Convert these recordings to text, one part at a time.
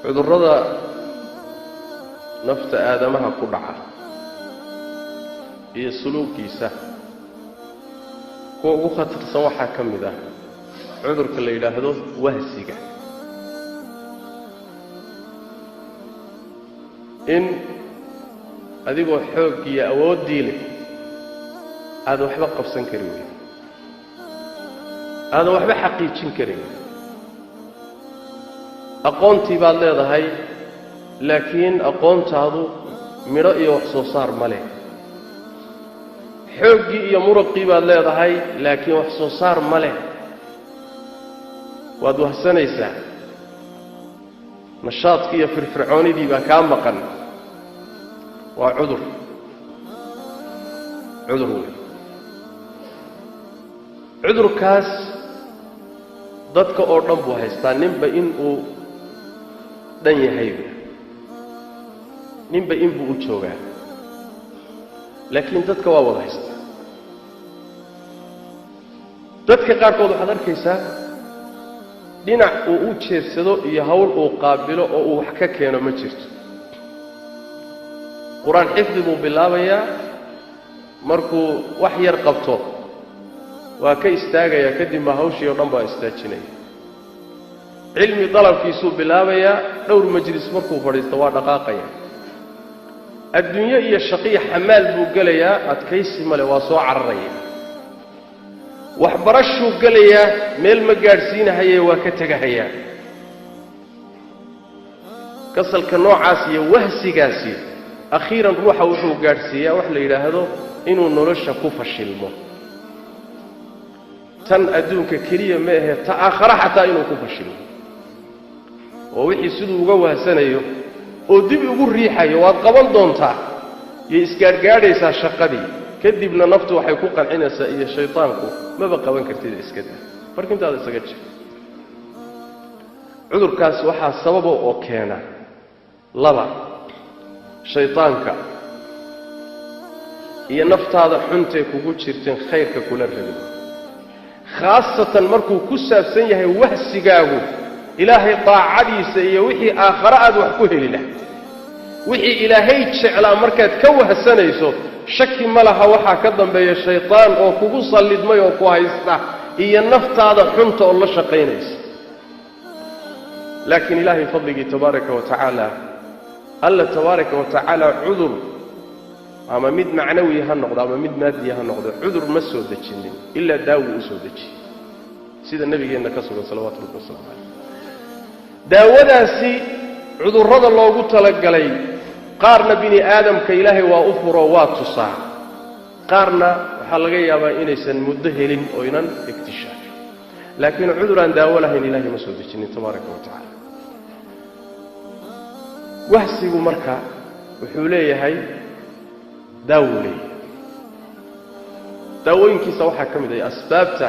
cudurrada nafta aadamaha ku dhaca iyo suluukiisa kuwa ugu khatarsan waxaa ka mid ah cudurka la yidhaahdo wahsiga in adigoo xoog iyo awoodii leh aad waxba qabsan karin aad waxba xaqiijin karin aqoontii baad leedahay laakiin aqoontaadu midho iyo wax soo saar ma leh xooggii iyo muruqii baad leedahay laakiin wax soo saar ma leh waad wahsanaysaa nashaadkii iyo firfircoonidii baa kaa maqan waa cudur cudurkaas dadka oo dhan buu haystaa ninba inuu dhan yahay ninba inbuu u joogaa laakiin dadka waa wada haystaa dadka qaarkood waxaad arkaysaa dhinac uu u jeedsado iyo hawl uu qaabilo oo uu wax ka keeno ma jirto quraan xifdi buu bilaabayaa markuu wax yar qabto waa ka istaagayaa kadib ma hawshii oo dhan baa istaajinaya cilmi dalabkiisuu bilaabayaa dhowr majlis markuu fadhiisto waa dhaqaaqaya adduunyo iyo shaqiya xamaal buu gelayaa adkaysi male waa soo cararaya waxbarashuu gelayaa meel ma gaadhsiinahaye waa ka tegahayaa kasalka noocaas iyo wahsigaasi akhiiran ruuxa wuxuu gaadhsiiyaa wax la yidhaahdo inuu nolosha ku fashilmo tan adduunka keliya ma ahe ta aakhara xataa inuu ku fashilmo oo wixii siduu uga wahsanayo oo dib ugu riixayo waad qaban doontaa iyo isgaadhgaadhaysaa shaqadii kadibna naftu waxay ku qancinaysaa iyo shaytaanku maba qaban kartid iska daa farkintaada isaga jir cudurkaas waxaa sababa oo keena laba shaytaanka iyo naftaada xuntee kugu jirteen khayrka kula rabin khaasatan markuu ku saabsan yahay wahsigaagu ilaahay taacadiisa iyo wixii aakhara aad wax ku heli lahay wixii ilaahay jeclaa markaad ka wahsanayso shaki ma laha waxaa ka dambeeya shaytaan oo kugu sallidmay oo ku haysta iyo naftaada xunta oo la shaqaynaysa laakiin ilaahay fadligii tabaaraka wa tacaala alla tabaaraka wa tacaala cudur ama mid macnawi ha noqdo ama mid maadi ha noqdo cudur ma soo dejinin illa daawu u soo dejiyay sida nabigeenna ka sugan salawaatu rabbi wasalaamu calayh daawadaasi cudurrada loogu talagalay qaarna bini aadamka ilaahay waa u furo waa tusaa qaarna waxaa laga yaabaa inaysan muddo helin oo inan iktishaafin laakiin cudur aan daawo lahayn ilaahay ma soo dejinin tabaaraka wa tacaala wahsigu marka wuxuu leeyahay daawo leeyahay daawooyinkiisa waxaa ka mid ah asbaabta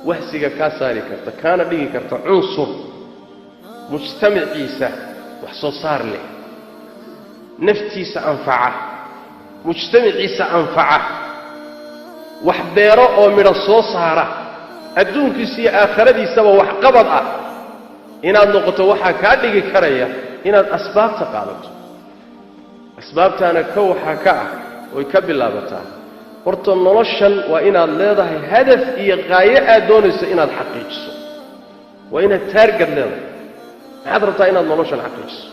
wahsiga kaa saari karta kaana dhigi karta cunsur mujtamaciisa wax soo saar leh naftiisa anfaca mujtamaciisa anfaca wax beero oo midho soo saara adduunkiisa iyo aakhiradiisaba wax qabad ah inaad noqoto waxaa kaa dhigi karaya inaad asbaabta qaadato asbaabtaana ka waxaa ka ah oy ka bilaabataa horta noloshan waa inaad leedahay hadaf iyo qaayo aad doonayso inaad xaqiijiso waa inaad taargad leedahay maxaad rabtaa inaad noloshan xaqiijiso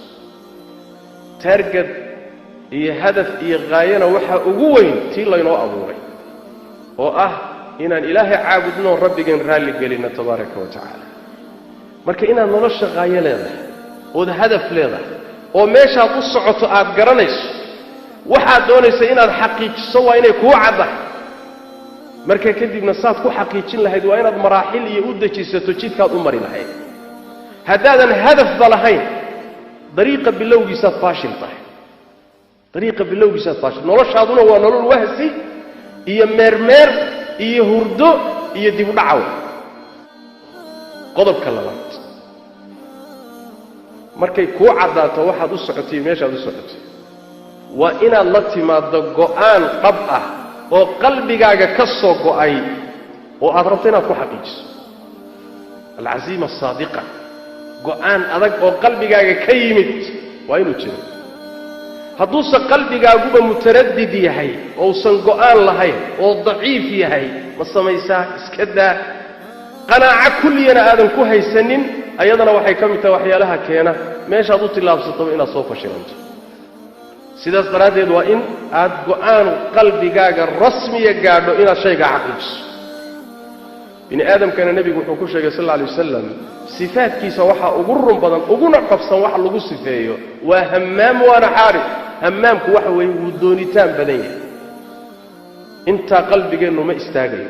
taargad iyo hadaf iyo qaayana waxaa ugu weyn tii laynoo abuuray oo ah inaan ilaahay caabudno rabbigeen raalli gelino tabaaraka wa tacaala marka inaad nolosha qaayo leedahay ood hadaf leedahay oo meeshaad u socoto aad garanayso waxaad doonaysa inaad xaqiijiso waa inay kuu caddahay marka kadibna saad ku xaqiijin lahayd waa inaad maraaxil iyo u dejisato jidkaad u mari lahayd haddaadan hadafba lahayn dariiqa bilowgiisaad faashil tahay dariiqa bilowgiisaad faashil noloshaaduna waa nolol wahsi iyo meermeer iyo hurdo iyo dib u dhacaw qodobka labaad markay kuu caddaato waxaad u socotay meeshaad u socotay waa inaad la timaaddo go'aan dhab ah oo qalbigaaga ka soo go'ay oo aad rabto inaad ku xaqiijiso alcaziima asaadiqa go'aan adag oo qalbigaaga ka yimid waa inuu jiro hadduusan qalbigaaguba mutaraddid yahay ousan go'aan lahayn oo daciif yahay ma samaysaa iska daa qanaaco kulliyana aadan ku haysanin ayadana waxay ka mid tahay waxyaalaha keena meeshaad u tillaabsataba inaad soo fashilanto sidaas daraaddeed waa in aad go'aan qalbigaaga rasmiya gaadho inaad shaygaa xaqiijiso bini aadamkana nebigu wuxuu ku sheegay sal alla alay wasalam sifaadkiisa waxaa ugu run badan uguna qabsan wax lagu sifeeyo waa hammaam waana xaarif hammaamku waxa weeye wuu doonitaan badan yahay intaa qalbigeennu ma istaagayo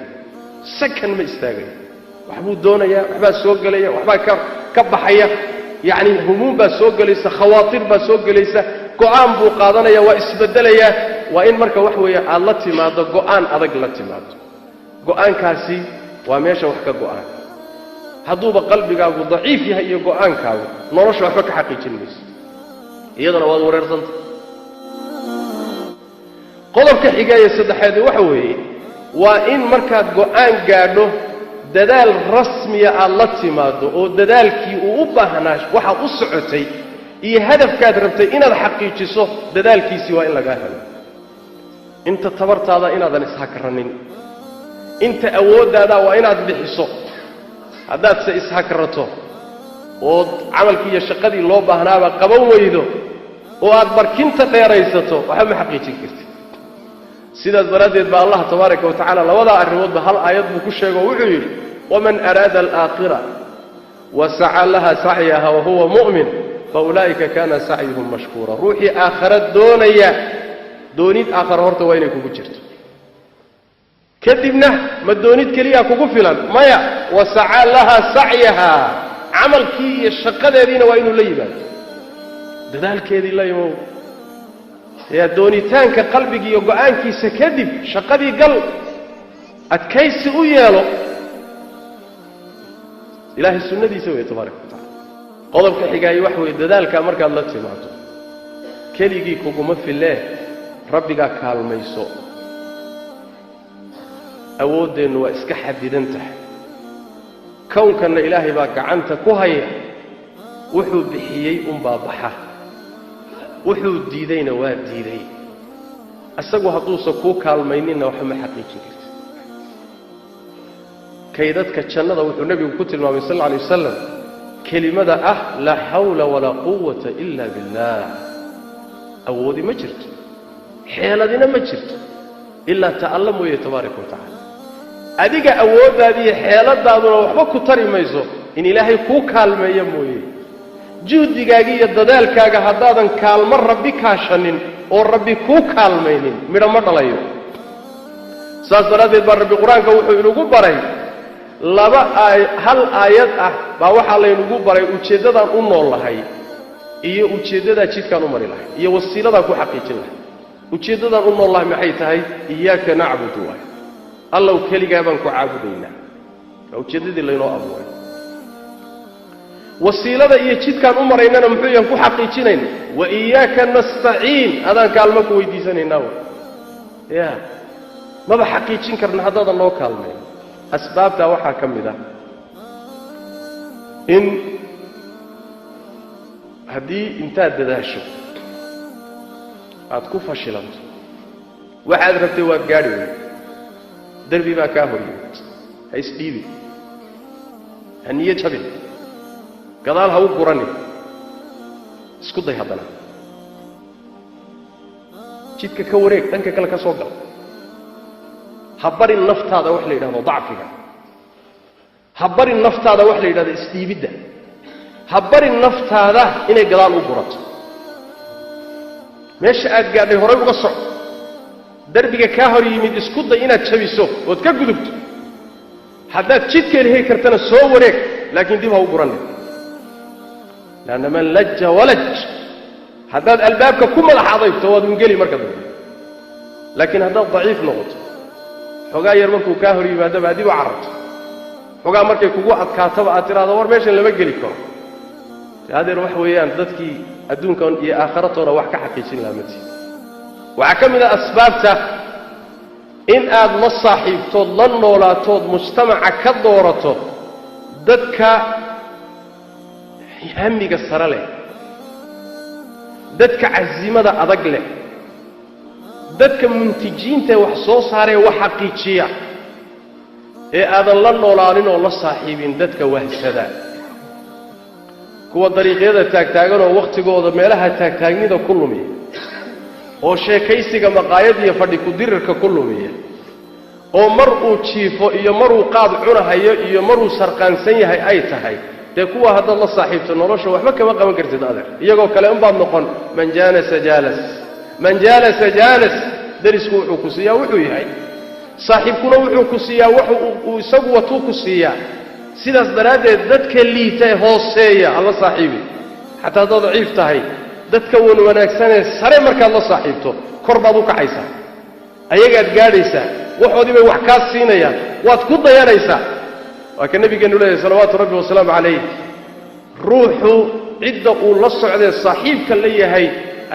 sakan ma istaagayo waxbuu doonayaa waxbaa soo gelaya waxbaa ka baxaya yacni humuum baa soo gelaysa khawaatir baa soo gelaysa go'aan buu qaadanaya waa isbeddelayaa waa in marka wax weeye aad la timaaddo go'aan adag la timaado go'aankaasi waa meesha wax ka go'aan hadduuba qalbigaagu daciif yahay iyo go'aankaagu nolosha waxba ka xaqiijin mayso iyadana waad wareersanta qodobka xigaaya saddexaad waxa weeye waa in markaad go'aan gaadho dadaal rasmiya aad la timaado oo dadaalkii uu u baahnaa waxaad u socotay iyo hadafkaad rabtay inaad xaqiijiso dadaalkiisii waa in lagaa helo inta tabartaada inaadan ishakranin inta awooddaada waa inaad bixiso haddaad se ishakrato ood camalkii iyo shaqadii loo baahnaaba qaban weydo oo aad barkinta dheeraysato waxba ma xaqiijin kartid sidaas daraaddeed baa allah tabaaraka wa tacaala labadaa arrimoodba hal aayad buu ku sheego oo wuxuu yidhi waman araada alaakhira wasacaa laha sacyaha wahuwa mu'min faulaa'ika kaana sacyuhum mashkuura ruuxii aakhara doonaya doonid aakhara horta waa inay kugu jirto kadibna ma doonid keliyaa kugu filan maya wasacaa laha sacyaha camalkii iyo shaqadeediina waa inuu la yimaado dadaalkeedii la yimow yaa doonitaanka qalbiga iyo go'aankiisa kadib shaqadii gal adkaysi u yeelo ilaahay sunnadiisa weeye tabaaraka wa tacaala qodobka xigaaye wax weeye dadaalkaa markaad la timaado keligii kuguma filee rabbigaa kaalmayso awooddeennu waa iska xadidan tahay kownkanna ilaahay baa gacanta ku haya wuxuu bixiyey unbaa baxa wuxuu diidayna waa diiday isagu hadduusan kuu kaalmayninna waxba ma xaqiijin karti kay dadka jannada wuxuu nebigu ku tilmaamay sal alla alay wasalam kelimada ah laa xawla walaa quwata ila billah awoodi ma jirto xeeladina ma jirto ilaa ta alla mooye tabaaraka wa tacaala adiga awooddaadiiyo xeeladaaduna waxba ku tari mayso in ilaahay kuu kaalmeeyo mooye juhdigaaga iyo dadaalkaaga haddaadan kaalmo rabbi kaashanin oo rabbi kuu kaalmaynin midho ma dhalayo saas daraaddeed baa rabbi qur-aanka wuxuu inugu baray hal aayad ah baa waxaa laynugu baray ujeeddadaan u nool lahay iyo ujeeddadaa jidkaan u mari lahay iyo wasiiladaan ku xaqiijin lahay ujeeddadaan u nool lahay maxay tahay iyaaka nacbudu waay allow keligaa baan ku caabudaynaa waa ujeeddadii laynoo abuuray wasiilada iyo jidkaan u maraynana muxuu yahan ku xaqiijinayna wa iyaaka nastaciin adaan kaalmo ku weydiisanaynaa w ya maba xaqiijin karna haddaadan noo kaalmayn asbaabtaa waxaa ka mid ah in haddii intaad dadaasho aad ku fashilanto waxaad rabtay waad gaadhi weyd derbi baa kaa hor yimid ha isdhiibin ha niyo jabin gadaal ha u guranin isku day haddana jidka ka wareeg dhanka kale ka soo gal ha barin naftaada wax la yidhahdo dacfiga ha barin naftaada wax la yidhahdo isdhiibidda ha barin naftaada inay gadaal u gurato meesha aad gaadhay horay uga soco derbiga kaa hor yimid isku day inaad jabiso ood ka gudubto haddaad jidkeeda heli kartana soo wareeg laakiin dib ha u guranin lanna man laja walaj haddaad albaabka ku madax adayto waad ungeli marka dambe laakiin haddaad daciif noqoto xogaa yar markuu kaa hor yimaadaba adib u cararto xogaa markay kugu adkaataba aad tidhaahdo war meeshan lama geli karo adeer wax weeyaan dadkii adduunkan iyo aakhiratoona wax ka xaqiijin lahaa mati waxaa ka mid a asbaabta in aad la saaxiibtood la noolaatood mujtamaca ka doorato dadka hamiga sare leh dadka cazimada adag leh dadka muntijiinta wax soo saaree wax xaqiijiya ee aadan la noolaanin oo la saaxiibin dadka wahsada kuwa dariiqyada taagtaagan oo waqtigooda meelaha taagtaagnida ku lumiya oo sheekaysiga maqaayad iyo fadhi ku dirirka ku lumiya oo mar uu jiifo iyo mar uu qaad cunahayo iyo mar uu sarqaansan yahay ay tahay dee kuwa haddaad la saaxiibto nolosha waxba kama qaban kartid adeer iyagoo kale unbaad noqon man jaalasa jaalas darisku wuxuu ku siiyaa wuxuu yahay saaxiibkuna wuxuu ku siiyaa wuxuu isagu watuu ku siiyaa sidaas daraaddeed dadka liita ee hooseeya alla saaxiibi xataa haddaad daciif tahay dadka wanaagsanee sare markaad la saaxiibto kor baad u kacaysaa ayagaad gaadhaysaa waxoodii bay wax kaa siinayaan waad ku dayanaysaa waa ka nabigeennu leeyahay salawaatu rabbi wasalaamu calayh ruuxu cidda uu la socdee saaxiibka la yahay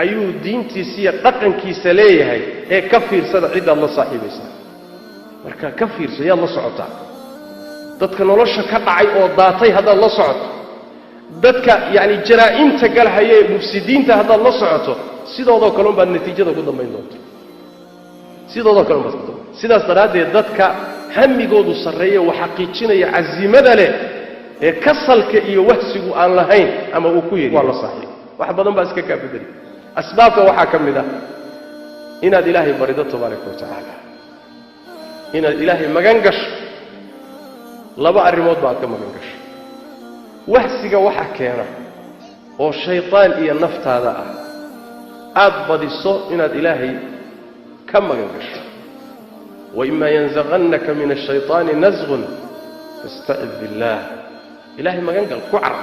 ayuu diintiisa iyo dhaqankiisa leeyahay ee ka fiirsada ciddaad la saaxiibaysaa marka ka fiirso yaad la socotaa dadka nolosha ka dhacay oo daatay haddaad la socoto dadka yacni jaraa'imta galhaya ee mufsidiinta haddaad la socoto sidoodoo kale unbaad natiijada ku dambayn doonta sidoodoo kale unbaad ku dambayn sidaas daraaddeed dadka hamigoodu sarreeya wax xaqiijinaya cazimada leh ee kasalka iyo wahsigu aan lahayn ama uu ku yidhi waa la saaxiib wax badan baa iska kaa bedeli asbaabta waxaa ka mid ah inaad ilaahay barido tabaaraka wa tacaala inaad ilaahay magan gasho laba arrimood baad ka magan gasho wahsiga waxa keena oo shaytaan iyo naftaada ah aad badiso inaad ilaahay ka magan gasho وإما ينزغنك من الشيطان نزغ فاستعذ بالله إلهي ما قال كعر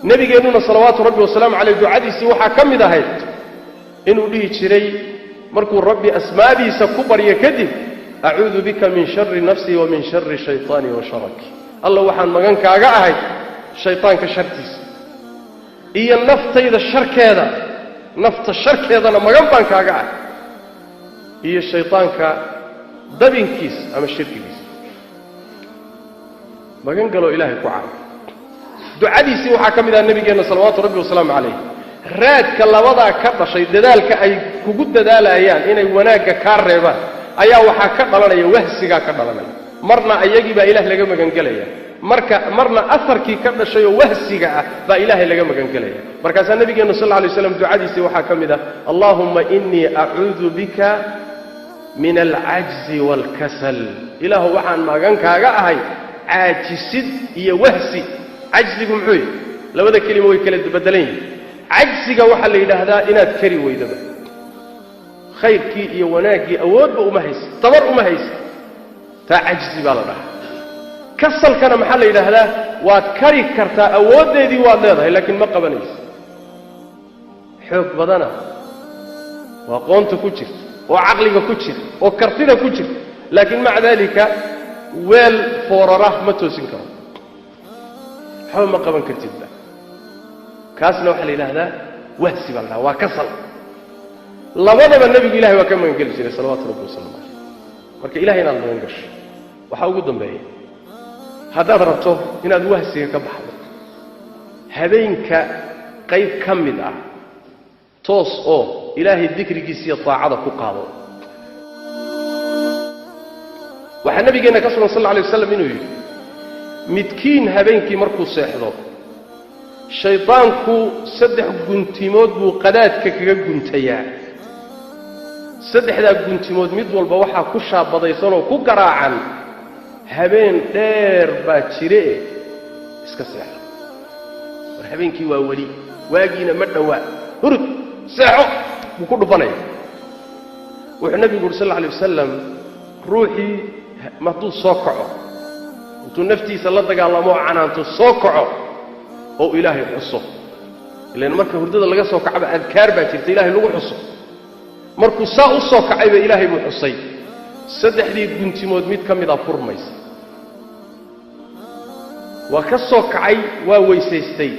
نبي قالنا صلوات ربي والسلام عليه دعادي سوحا كم دهيت إنه ليه شري مركو ربي أسمابي سكبر يكذب أعوذ بك من شر نفسي ومن شر شيطاني وشرك الله وحان ما قال كاقعهي شيطان كشرتيس إيا النفط إذا الشرك هذا نفط الشرك هذا لما قال كاقعهي هي الشيطان كدبين كيس أما الشرك كيس ما قالوا إلهي كعام دعادي سوحا كم إذا النبي قالنا صلوات ربي والسلام عليه راد كلا وضع كبر شيء دلالك أي كجود دلالة أيان إن وناك كاربا أيا وحا كبر لنا يوهسجا كبر لنا مرنا أيجي بإله لجمع جنجليا مرنا أثر كي كبر شيء وهسجا بإله لجمع جنجليا مركز النبي قالنا صلى الله عليه وسلم دعادي سوحا كم إذا اللهم إني أعوذ بك من العجز والكسل إله وحان ما كان كاغاهي عاجسد يا وهسي عجزكم حوي لو هذا كلمه ويكلد بدلين عجزك waxa la yiraahdaa inaad kari weydaba khayrkii iyo wanaagii awoodba uma hayso tabar uma hayso ta ajzi baa la dhahaa kasalkana maxaa la yiraahdaa waad kari kartaa awoodeedii waad leedahay laakiin ma qabanayso xoog badana waa qoonta ku jirta oo aqliga ku jira oo kartida ku jira laakiin maca dalika weel foorara ma toosin karo xaw ma qaban kartid kaasna waxa la yiraahdaa wahsi baa la waa kasal labadaba nabiga ilaahay waa ka magan gali jiray salawaatu rabbi wasallam marka ilaahay inaad magan gasho waxa ugu dambeeya haddaad rabto inaad wahsiga ka baxdo habeenka qayb ka mid ah toos oo ilaahay dhikrigiisa iyo taacada ku qaado waxa nabigeena ka sugan sallallahu alayhi wasallam inuu yiri midkiin habeenkii markuu seexdo shaytaanku saddex guntimood buu qadaadka kaga guntayaa saddexda guntimood mid walba waxa ku shaabadaysan oo ku garaacan habeen dheer baa jire iska seexdo war habeenkii waa wali waagiina ma dhawaa hurud seexo buu ku dhufanaya wuxuu nabigu sallallahu alayhi wasallam ruuxii maduu soo kaco intuu naftiisa la dagaalamo canaanto soo kaco oo ilaahay xuso ilaan marka hurdada laga soo kacaba adkaar baa jirta ilaahay lagu xuso markuu saa u soo kacayba ilaahay buu xusay saddexdii guntimood mid ka mid ah furmaysa waa ka soo kacay waa weysaystay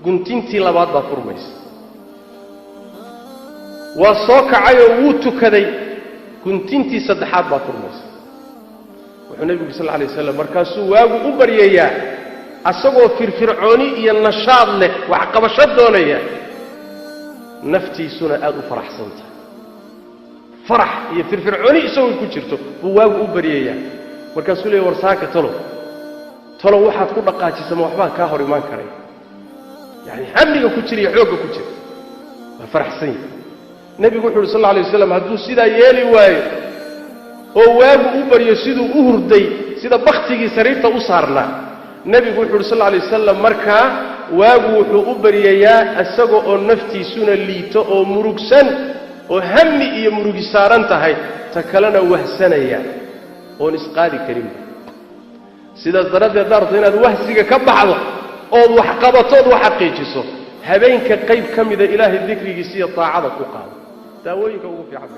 guntintii labaad baa furmaysa waa soo kacay oo wuu tukaday guntintii saddexaad baa furmaysa wuxuu nabigu sallallahu alayhi wasallam markaasuu waagu u baryayaa asagoo firfircooni iyo nashaad leh wax qabasho doonaya naftiisuna aad u faraxsanta farax iyo firfircooni isagoo ku jirto buu waagu u bariyaya markaasuu leeyahay warsaaka talo waxaad ku dhaqaajisay ma waxba ka hor iman karay yani hamliga ku jira xooga ku jira waa faraxsan nabigu wuxuu sallallahu alayhi wasallam hadduu sidaa yeeli waayo oo waagu u bariyo siduu u hurday sida baktigii sariirta u saarnaa nabigu wuxuu sallallahu alayhi wasallam markaa waagu wuxuu u bariyayaa asagoo oo naftiisuna liito oo murugsan oo hammi iyo murugi saaran tahay ta kalena wahsanaya oo isqaadi karin sidaas daradeed daarto inaad wahsiga ka baxdo oo wax qabatood wax xaqiijiso habeenka qayb kamida ilaahay dhikrigiisa iyo taacada ku qaado daawooyinka ugu fiican